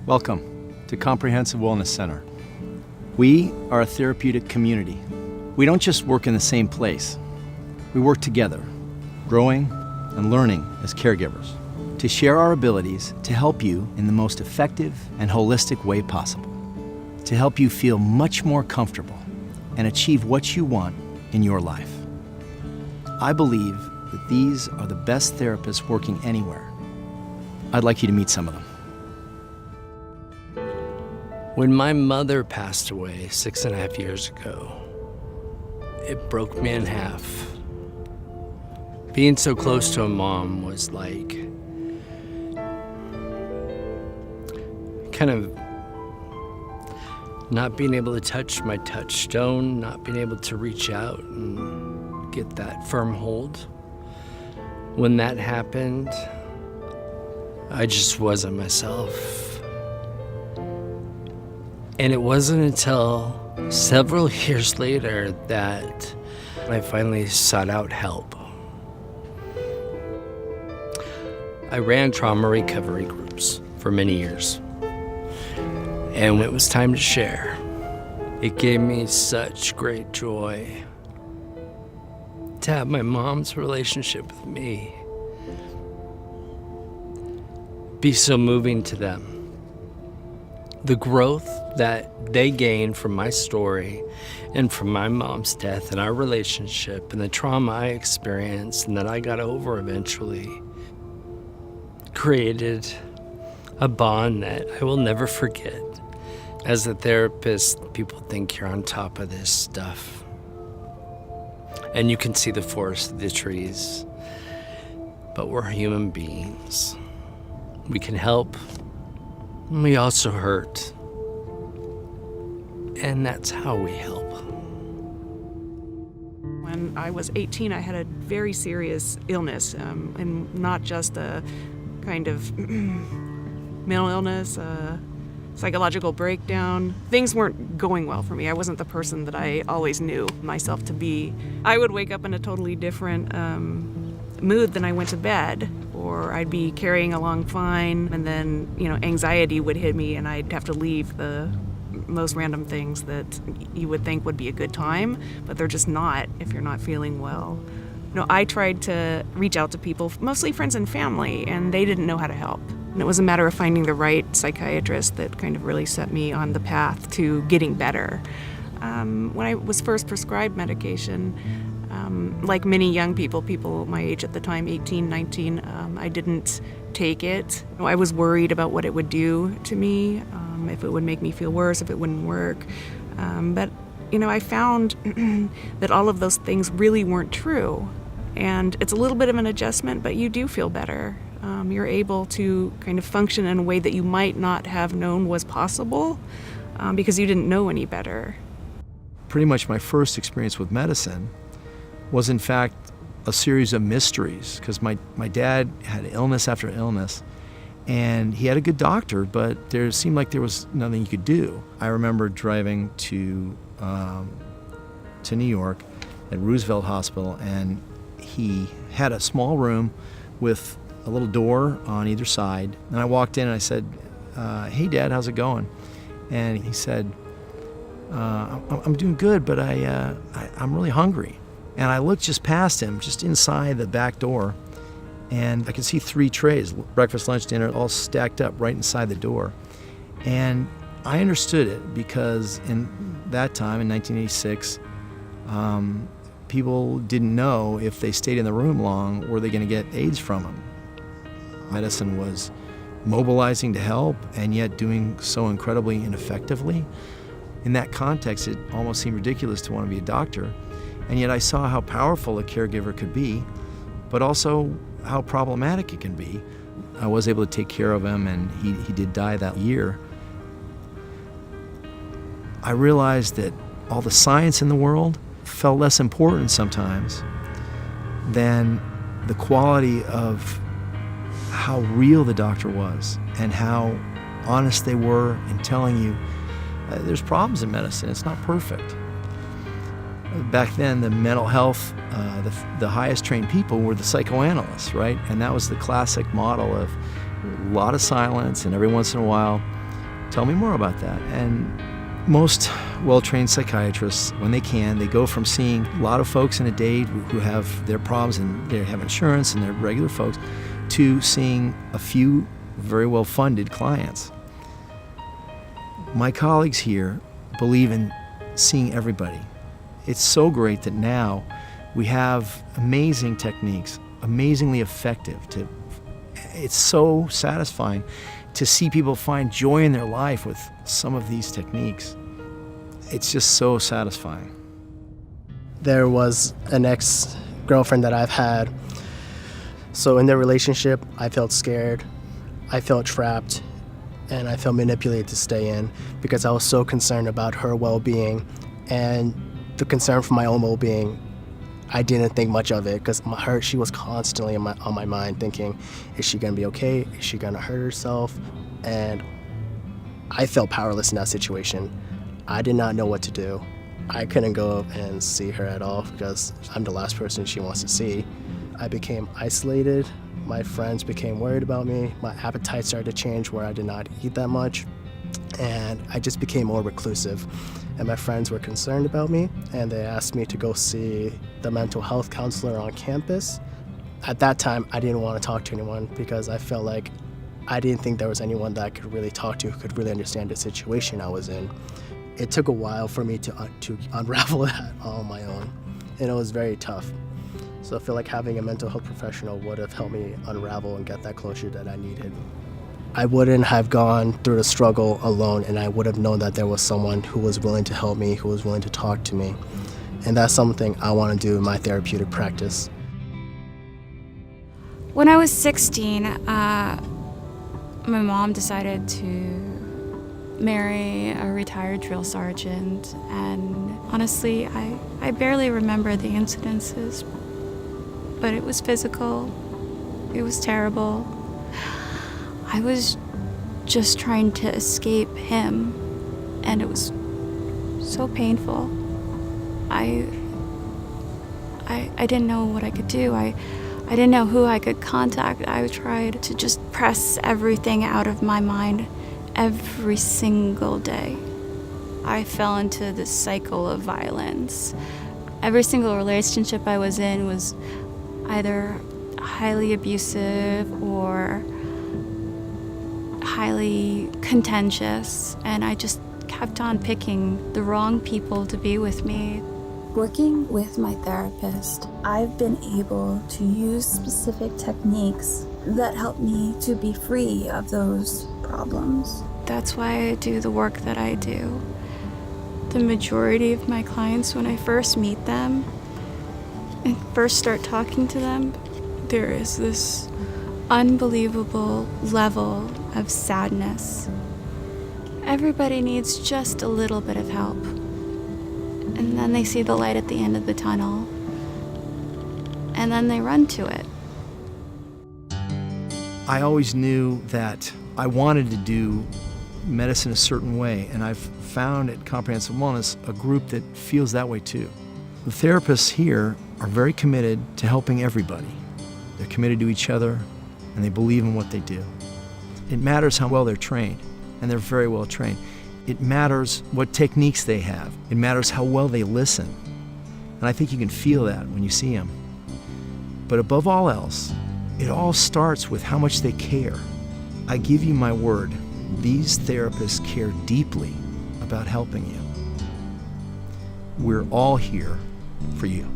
Welcome to Comprehensive Wellness Center. We are a therapeutic community. We don't just work in the same place. We work together, growing and learning as caregivers, to share our abilities to help you in the most effective and holistic way possible, to help you feel much more comfortable and achieve what you want in your life. I believe that these are the best therapists working anywhere. I'd like you to meet some of them. When my mother passed away 6.5 years ago, it broke me in half. Being so close to a mom was like kind of not being able to touch my touchstone, not being able to reach out and get that firm hold. When that happened, I just wasn't myself. And it wasn't until several years later that I finally sought out help. I ran trauma recovery groups for many years. And when it was time to share, it gave me such great joy to have my mom's relationship with me be so moving to them. The growth that they gained from my story and from my mom's death and our relationship and the trauma I experienced and that I got over eventually created a bond that I will never forget. As a therapist, people think you're on top of this stuff. And you can see the forest, the trees, but we're human beings. We can help. We also hurt, and that's how we help. When I was 18, I had a very serious illness, and not just a kind of mental illness, a psychological breakdown. Things weren't going well for me. I wasn't the person that I always knew myself to be. I would wake up in a totally different mood than I went to bed, or I'd be carrying along fine, and then, anxiety would hit me and I'd have to leave the most random things that you would think would be a good time, but they're just not if you're not feeling well. I tried to reach out to people, mostly friends and family, and they didn't know how to help. And it was a matter of finding the right psychiatrist that kind of really set me on the path to getting better. When I was first prescribed medication, like many young people my age at the time, 18, 19, I didn't take it. I was worried about what it would do to me, if it would make me feel worse, if it wouldn't work. But I found that all of those things really weren't true. And it's a little bit of an adjustment, but you do feel better. You're able to kind of function in a way that you might not have known was possible because you didn't know any better. Pretty much my first experience with medicine was in fact a series of mysteries, because my dad had illness after illness, and he had a good doctor, but there seemed like there was nothing he could do. I remember driving to New York at Roosevelt Hospital, and he had a small room with a little door on either side, and I walked in and I said, "Hey Dad, how's it going?" And he said, I'm doing good, but I'm really hungry. And I looked just past him, just inside the back door, and I could see 3 trays, breakfast, lunch, dinner, all stacked up right inside the door. And I understood it because in that time, in 1986, people didn't know if they stayed in the room long, were they going to get AIDS from them. Medicine was mobilizing to help, and yet doing so incredibly ineffectively. In that context, it almost seemed ridiculous to want to be a doctor. And yet I saw how powerful a caregiver could be, but also how problematic it can be. I was able to take care of him, and he did die that year. I realized that all the science in the world felt less important sometimes than the quality of how real the doctor was and how honest they were in telling you there's problems in medicine, it's not perfect. Back then, the mental health, the highest trained people were the psychoanalysts, right? And that was the classic model of a lot of silence, and every once in a while, tell me more about that. And most well-trained psychiatrists, when they can, they go from seeing a lot of folks in a day who have their problems and they have insurance and they're regular folks, to seeing a few very well-funded clients. My colleagues here believe in seeing everybody. It's so great that now we have amazing techniques, amazingly effective. It's so satisfying to see people find joy in their life with some of these techniques. It's just so satisfying. There was an ex-girlfriend that I've had. So in their relationship, I felt scared, I felt trapped, and I felt manipulated to stay in because I was so concerned about her well-being, and the concern for my own well-being, I didn't think much of it because she was constantly on my mind thinking, is she gonna be okay? Is she gonna hurt herself? And I felt powerless in that situation. I did not know what to do. I couldn't go and see her at all because I'm the last person she wants to see. I became isolated. My friends became worried about me. My appetite started to change where I did not eat that much. And I just became more reclusive. And my friends were concerned about me, and they asked me to go see the mental health counselor on campus. At that time, I didn't want to talk to anyone because I felt like I didn't think there was anyone that I could really talk to who could really understand the situation I was in. It took a while for me to unravel that all on my own, and it was very tough. So I feel like having a mental health professional would have helped me unravel and get that closure that I needed. I wouldn't have gone through the struggle alone, and I would have known that there was someone who was willing to help me, who was willing to talk to me. And that's something I want to do in my therapeutic practice. When I was 16, my mom decided to marry a retired drill sergeant, and honestly, I barely remember the incidences, but it was physical, it was terrible. I was just trying to escape him, and it was so painful. I didn't know what I could do. I didn't know who I could contact. I tried to just press everything out of my mind every single day. I fell into this cycle of violence. Every single relationship I was in was either highly abusive or highly contentious, and I just kept on picking the wrong people to be with me. Working with my therapist, I've been able to use specific techniques that help me to be free of those problems. That's why I do the work that I do. The majority of my clients, when I first meet them and first start talking to them, there is this unbelievable level of sadness. Everybody needs just a little bit of help. And then they see the light at the end of the tunnel. And then they run to it. I always knew that I wanted to do medicine a certain way, and I've found at Comprehensive Wellness a group that feels that way too. The therapists here are very committed to helping everybody. They're committed to each other, and they believe in what they do. It matters how well they're trained, and they're very well trained. It matters what techniques they have. It matters how well they listen. And I think you can feel that when you see them. But above all else, it all starts with how much they care. I give you my word, these therapists care deeply about helping you. We're all here for you.